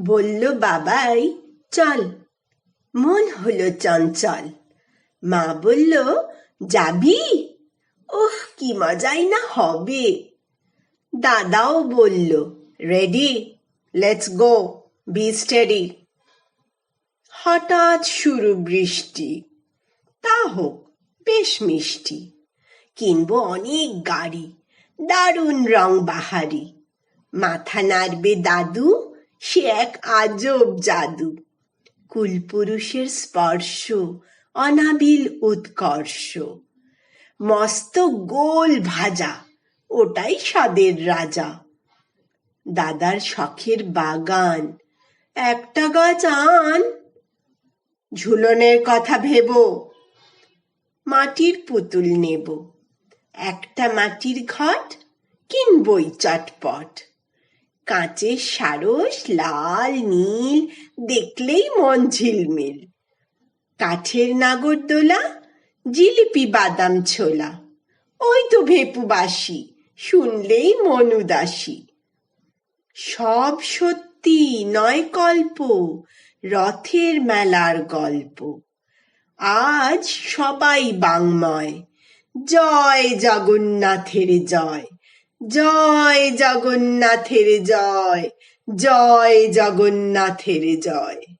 বলল বাবাই চল, মন হলো চঞ্চল। মা বলল যাবি? ওহ কি মজাই না হবে। দাদাও বলল ready, let's go, be steady. হঠাৎ শুরু বৃষ্টি, তা হোক বেশ মিষ্টি। কিনবো অনেক গাড়ি, দারুণ রং বাহারি। মাথা নাড়বে দাদু, সে এক আজব জাদু। কুলপুরুষের স্পর্শ, অনাবিল উৎকর্ষ। মস্ত গোল ভাজা, ওটাই স্বাদের রাজা। দাদার শখের বাগান, একটা গাছ আন। ঝুলনের কথা ভেবো, মাটির পুতুল নেব। একটা মাটির ঘট কিনবই চটপট। কাঁচের সারস লাল নীল, দেখলেই মন ঝিলমিল। কাঠের নাগরদোলা, জিলিপি বাদাম ছোলা। ওই তো ভেপু বাঁশি, শুনলেই মন উদাসী। সব সত্যি নয় কল্প, রথের মেলার গল্প। আজ সবাই বাংময়, জয় জগন্নাথের জয়, জয় জগন্নাথের জয়, জয় জগন্নাথের জয়।